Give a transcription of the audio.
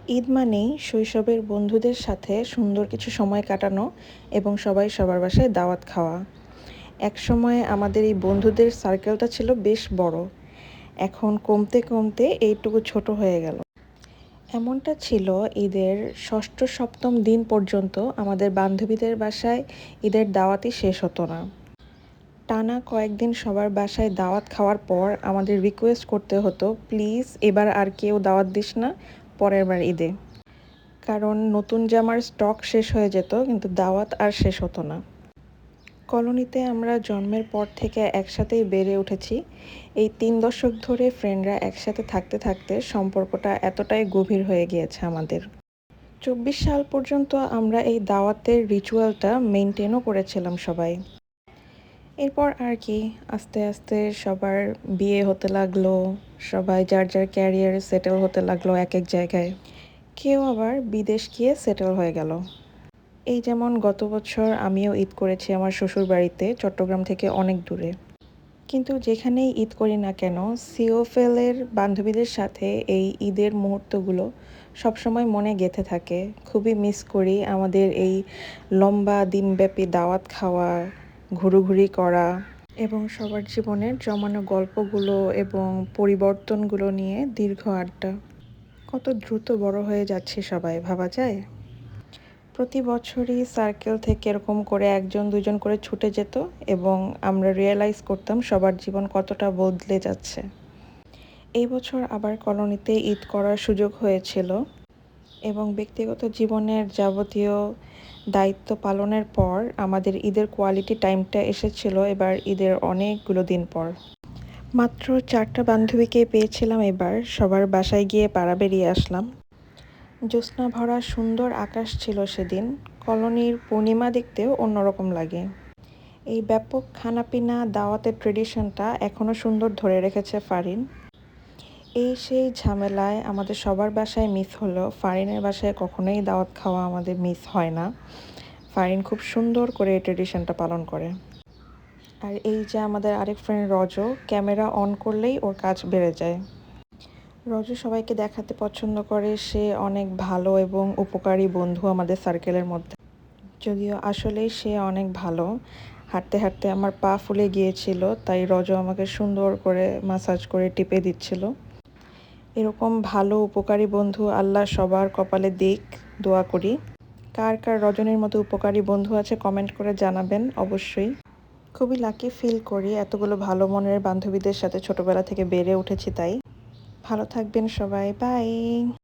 ঈদ মানেই শৈশবের বন্ধুদের সাথে সুন্দর কিছু সময় কাটানো এবং সবাই সবার বাসায় দাওয়াত খাওয়া। একসময় আমাদের এই বন্ধুদের সার্কেলটা ছিল বেশ বড়। এখন কমতে কমতে এইটুকু ছোট হয়ে গেল। এমনটা ছিল ঈদের ষষ্ঠ সপ্তম দিন পর্যন্ত আমাদের বান্ধবীদের বাসায় ঈদের দাওয়াতই শেষ হতো না। টানা কয়েকদিন সবার বাসায় দাওয়াত খাওয়ার পর আমাদের রিকোয়েস্ট করতে হতো, প্লিজ এবার আর কেউ দাওয়াত দিস না পরের বার ঈদে। কারণ নতুন জামার স্টক শেষ হয়ে যেত, কিন্তু দাওয়াত আর শেষ হতো না। কলোনিতে আমরা জন্মের পর থেকে একসাথেই বেড়ে উঠেছি। এই 3 দশক ধরে ফ্রেন্ডরা একসাথে থাকতে থাকতে সম্পর্কটা এতটাই গভীর হয়ে গিয়েছে আমাদের। 24 সাল পর্যন্ত আমরা এই দাওয়াতের রিচুয়ালটা মেনটেনও করেছিলাম সবাই। এরপর আর কি আস্তে আস্তে সবার বিয়ে হতে লাগলো, সবাই যার যার ক্যারিয়ারে সেটেল হতে লাগলো এক এক জায়গায়। কেউ আবার বিদেশ গিয়ে সেটেল হয়ে গেল। এই যেমন গত বছর আমিও ঈদ করেছি আমার শ্বশুর বাড়িতে, চট্টগ্রাম থেকে অনেক দূরে। কিন্তু যেখানেই ঈদ করি না কেন, সিওফেলের বান্ধবীদের সাথে এই ঈদের মুহূর্তগুলো সবসময় মনে গেঁথে থাকে। খুবই মিস করি আমাদের এই লম্বা দিনব্যাপী দাওয়াত খাওয়া, ঘুরোঘুরি করা এবং সবার জীবনের জমানো গল্পগুলো এবং পরিবর্তনগুলো নিয়ে দীর্ঘ আড্ডা। কত দ্রুত বড় হয়ে যাচ্ছে সবাই, ভাবা যায়? প্রতি বছরই সার্কেল থেকে এরকম করে একজন দুজন করে ছুটে যেত এবং আমরা রিয়েলাইজ করতাম সবার জীবন কতটা বদলে যাচ্ছে। এই বছর আবার কলোনিতে ঈদ করার সুযোগ হয়েছিল এবং ব্যক্তিগত জীবনের যাবতীয় দায়িত্ব পালনের পর আমাদের ঈদের কোয়ালিটি টাইমটা এসেছিল এবার ঈদের অনেকগুলো দিন পর। মাত্র 4টা বান্ধবীকে পেয়েছিলাম এবার, সবার বাসায় গিয়ে পাড়া বেরিয়ে আসলাম। জ্যোৎস্না ভরা সুন্দর আকাশ ছিল সেদিন। কলোনির পূর্ণিমা দেখতেও অন্যরকম লাগে। এই ব্যাপক খানাপিনা দাওয়াতের ট্রেডিশনটা এখনও সুন্দর ধরে রেখেছে ফারিন। এই সেই ঝামেলায় আমাদের সবার বাসায় মিস হলো, ফারিনের বাসায় কখনোই দাওয়াত খাওয়া আমাদের মিস হয় না। ফারিন খুব সুন্দর করে এই ট্রেডিশনটা পালন করে। আর এই যে আমাদের আরেক ফ্রেন্ড রজ, ক্যামেরা অন করলেই ওর কাজ বেড়ে যায়। রজ সবাইকে দেখাতে পছন্দ করে সে অনেক ভালো এবং উপকারী বন্ধু আমাদের সার্কেলের মধ্যে। যদিও আসলেই সে অনেক ভালো। হাঁটতে হাঁটতে আমার পা ফুলে গিয়েছিল, তাই রজ আমাকে সুন্দর করে মাসাজ করে টিপে দিচ্ছিল। এরকম ভালো উপকারী বন্ধু আল্লাহ সবার কপালে দিক, দোয়া করি। কার কার রজনীর মতো উপকারী বন্ধু আছে কমেন্ট করে জানাবেন অবশ্যই। খুবই লাকি ফিল করি এতগুলো ভালো মনের বান্ধবীদের সাথে ছোটবেলা থেকে বেড়ে উঠেছি, তাই ভালো থাকবেন সবাই, বাই।